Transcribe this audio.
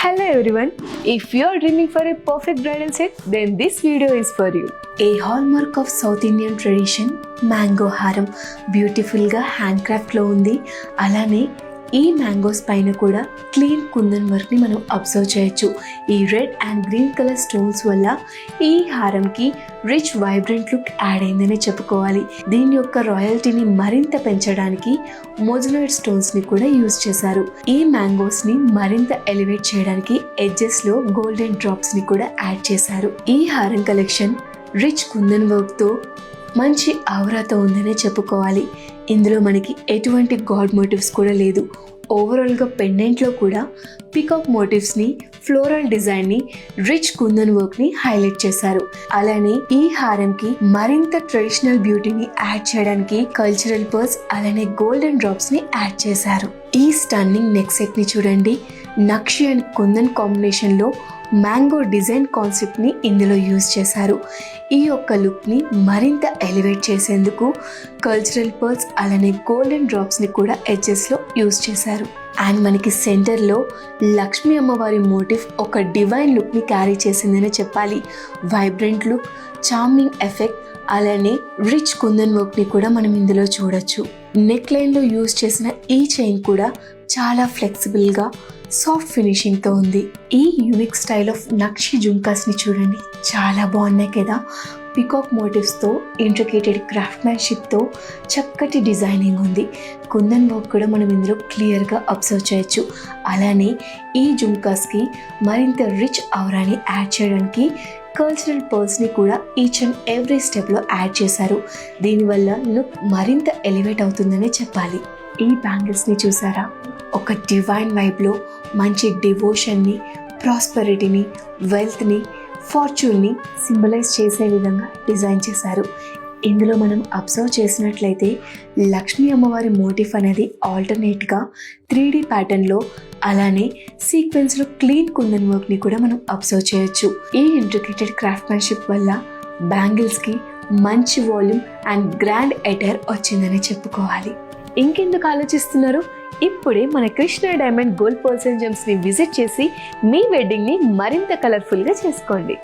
Hello everyone, if you are dreaming for a perfect bridal set, then this video is for you. A hallmark of South Indian tradition, mango హారం బ్యూటిఫుల్గా hand క్రాఫ్ట్లో ఉంది. అలానే ఈ mangoes పైన కూడా clean kundan వర్క్ని మనం అబ్జర్వ్ చేయొచ్చు. ఈ red and green colour stones వల్ల ఈ హారంకి రిచ్ వైబ్రెంట్ లుక్ యాడ్ అయిందని చెప్పుకోవాలి. దీని యొక్క రాయల్టీని మరింత పెంచడానికి మోజనైట్ స్టోన్స్ని కూడా యూజ్ చేశారు. ఈ మ్యాంగోస్ని మరింత ఎలివేట్ చేయడానికి ఎడ్జెస్లో గోల్డెన్ డ్రాప్స్ని కూడా యాడ్ చేశారు. ఈ హారం కలెక్షన్ రిచ్ కుందన్ వర్క్తో మంచి ఆవరాతో ఉందనే చెప్పుకోవాలి. ఇందులో మనకి ఎటువంటి గాడ్ మోటివ్స్ కూడా లేదు. ఓవరాల్గా పెండెంట్లో కూడా పికాక్ మోటివ్స్ని, ఫ్లోరల్ డిజైన్ని, రిచ్ కుందన్ వర్క్ని హైలైట్ చేశారు. అలానే ఈ హారంకి మరింత ట్రెడిషనల్ బ్యూటీని యాడ్ చేయడానికి కల్చరల్ పర్ల్స్ అలానే గోల్డెన్ డ్రాప్స్ని యాడ్ చేశారు. ఈ స్టన్నింగ్ నెక్ సెట్ని చూడండి. నక్షి అండ్ కుందన్ కాంబినేషన్లో మ్యాంగో డిజైన్ కాన్సెప్ట్ని ఇందులో యూజ్ చేశారు. ఈ యొక్క లుక్ని మరింత ఎలివేట్ చేసేందుకు కల్చరల్ పర్ల్స్ అలానే గోల్డెన్ డ్రాప్స్ని కూడా ఎడ్జెస్లో యూజ్ చేశారు. అండ్ మనకి సెంటర్లో లక్ష్మీ అమ్మవారి మోటివ్ ఒక డివైన్ లుక్ని క్యారీ చేసిందనే చెప్పాలి. వైబ్రెంట్ లుక్, చార్మింగ్ ఎఫెక్ట్ అలానే రిచ్ కుందన్ వర్క్ని కూడా మనం ఇందులో చూడొచ్చు. నెక్ లైన్లో యూజ్ చేసిన ఈ చైన్ కూడా చాలా ఫ్లెక్సిబుల్గా సాఫ్ట్ ఫినిషింగ్తో ఉంది. ఈ యూనిక్ స్టైల్ ఆఫ్ నక్షి జుంకాస్ని చూడండి, చాలా బాగున్నాయి కదా. పికాక్ మోటివ్స్తో ఇంట్రికేటెడ్ క్రాఫ్ట్మ్యాన్షిప్తో చక్కటి డిజైనింగ్ ఉంది. కుందన్ వర్క్ కూడా మనం ఇందులో క్లియర్గా అబ్జర్వ్ చేయొచ్చు. అలానే ఈ జుంకాస్కి మరింత రిచ్ ఔరాని యాడ్ చేయడానికి కల్చరల్ పర్ల్స్ని కూడా ఈచ్ అండ్ ఎవ్రీ స్టెప్లో యాడ్ చేశారు. దీనివల్ల లుక్ మరింత ఎలివేట్ అవుతుందనే చెప్పాలి. ఈ బ్యాంగిల్స్ని చూసారా, ఒక డివైన్ వైబ్లో మంచి డివోషన్ని, ప్రాస్పరిటీని, వెల్త్ని, ఫార్చ్యూన్ని సింబలైజ్ చేసే విధంగా డిజైన్ చేశారు. ఇందులో మనం అబ్జర్వ్ చేసినట్లయితే లక్ష్మీ అమ్మవారి మోటిఫ్ అనేది ఆల్టర్నేట్గా 3D ప్యాటర్న్లో అలానే సీక్వెన్స్లో క్లీన్ కుందన్ వర్క్ని కూడా మనం అబ్జర్వ్ చేయొచ్చు. ఈ ఇంట్రికేటెడ్ క్రాఫ్ట్మ్యాన్షిప్ వల్ల బ్యాంగిల్స్కి మంచి వాల్యూమ్ అండ్ గ్రాండ్ అటైర్ వచ్చిందని చెప్పుకోవాలి. ఇంకెందుకు ఆలోచిస్తున్నారు? ఇప్పుడే మన Krishna diamond gold pearls and జెమ్స్ని విజిట్ చేసి మీ వెడ్డింగ్ని మరింత కలర్ఫుల్గా చేసుకోండి.